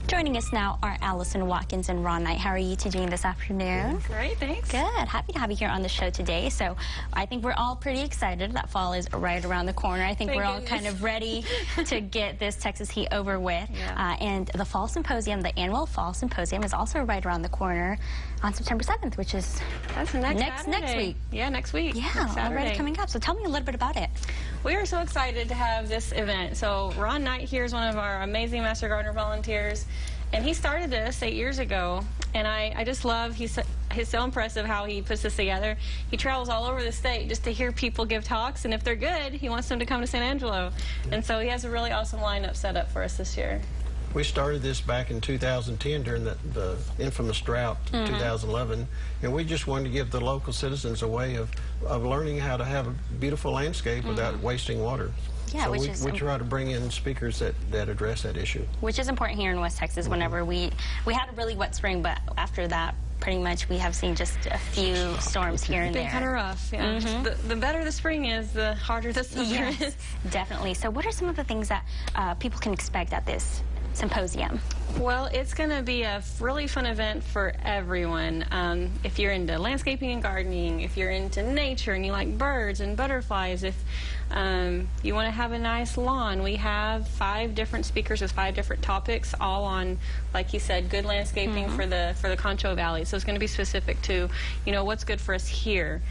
Joining us now are Allison Watkins and Ron Knight. How are you two doing this afternoon? Great, thanks. Good. Happy to have you here on the show today. So I think we're all pretty excited that fall is right around the corner. I think we're all kind of ready to get this Texas heat over with. Yeah. And the Fall Symposium, the annual Fall Symposium, is also right around the corner on September 7th, which is next week. Yeah, next week. Yeah, already coming up. So tell me a little bit about it. We are so excited to have this event. So Ron Knight here is one of our amazing Master Gardener volunteers. And he started this 8 years ago, and I just love, he's so impressive how he puts this together. He travels all over the state just to hear people give talks, and if they're good, he wants them to come to San Angelo. And so he has a really awesome lineup set up for us this year. We started this back in 2010 during the infamous drought, 2011, and we just wanted to give the local citizens a way of learning how to have a beautiful landscape without wasting water. Yeah, so we try to bring in speakers that address that issue. Which is important here in West Texas. Whenever we had a really wet spring, but after that, pretty much we have seen just a few storms here and there. It's been kind of rough. Yeah. The better the spring is, the harder the summer is. Definitely. So what are some of the things that people can expect at this symposium? Well, it's going to be a really fun event for everyone. If you're into landscaping and gardening, if you're into nature and you like birds and butterflies, if you want to have a nice lawn, we have 5 different speakers with 5 different topics, all on, like you said, good landscaping for the Concho Valley. So it's going to be specific to, what's good for us here.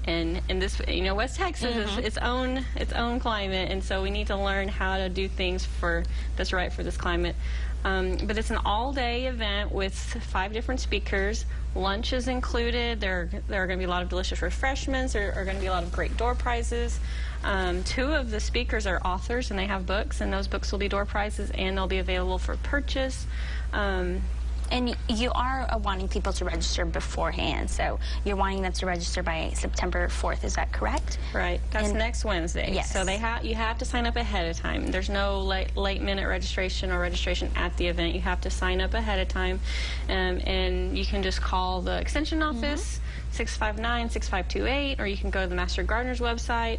And in this, West Texas is its own climate, and so we need to learn how to do things that's right for this climate. But it's an all-day event with 5 different speakers. Lunch is included. There are going to be a lot of delicious refreshments. There are going to be a lot of great door prizes. 2 of the speakers are authors, and they have books, and those books will be door prizes, and they'll be available for purchase. And you are wanting people to register beforehand, so you're wanting them to register by September 4th, is that correct? Right, that's next Wednesday. Yes. So you have to sign up ahead of time. There's no late minute registration or registration at the event. You have to sign up ahead of time, and you can just call the extension office, 659-6528, or you can go to the Master Gardener's website.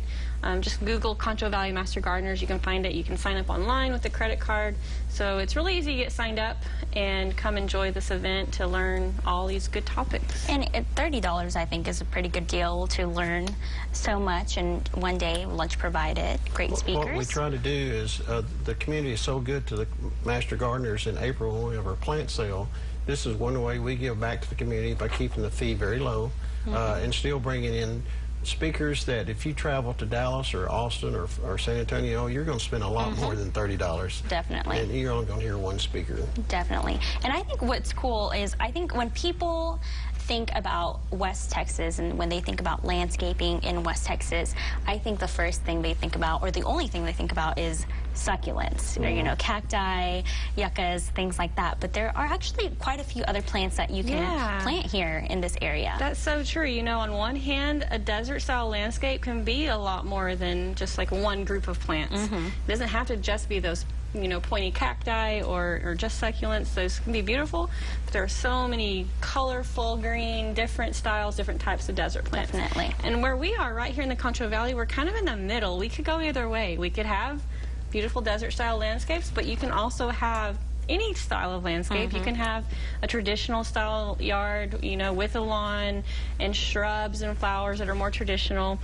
Just Google Concho Valley Master Gardeners. You can find it. You can sign up online with a credit card. So it's really easy to get signed up and come enjoy this event to learn all these good topics. And at $30, I think, is a pretty good deal to learn so much, and one day lunch provided, great speakers. What we try to do is, the community is so good to the Master Gardeners in April when we have our plant sale. This is one way we give back to the community by keeping the fee very low and still bringing in speakers that if you travel to Dallas or Austin or San Antonio, you're going to spend a lot more than $30. Definitely. And you're only going to hear one speaker. Definitely. And I think what's cool is, I think when people think about West Texas and when they think about landscaping in West Texas, I think the first thing they think about, or the only thing they think about, is succulents, or, cacti, yuccas, things like that. But there are actually quite a few other plants that you can plant here in this area. That's so true. On one hand, a desert-style landscape can be a lot more than just like one group of plants. It doesn't have to just be those pointy cacti or just succulents. Those can be beautiful, but there are so many colorful, green, different styles, different types of desert plants. Definitely. And where we are right here in the Concho Valley, we're kind of in the middle. We could go either way. We could have beautiful desert-style landscapes, but you can also have any style of landscape. You can have a traditional style yard, with a lawn and shrubs and flowers that are more traditional.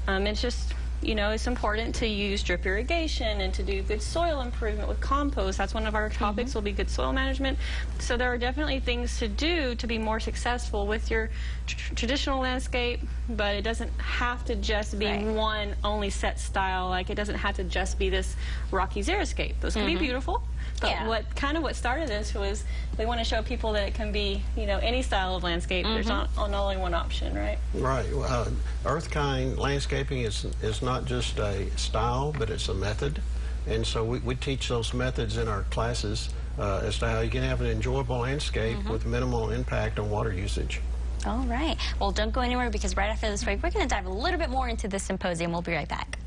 It's just, it's important to use drip irrigation and to do good soil improvement with compost. That's one of our topics, will be good soil management. So there are definitely things to do to be more successful with your traditional landscape, but it doesn't have to just be one only set style. Like, it doesn't have to just be this rocky xeriscape. Those can be beautiful, but what started this was we want to show people that it can be, any style of landscape. There's not only one option, right? Right. Earth-kind landscaping is not just a style, but it's a method. And so we teach those methods in our classes as to how you can have an enjoyable landscape with minimal impact on water usage. All right. Well, don't go anywhere, because right after this break, we're going to dive a little bit more into this symposium. We'll be right back.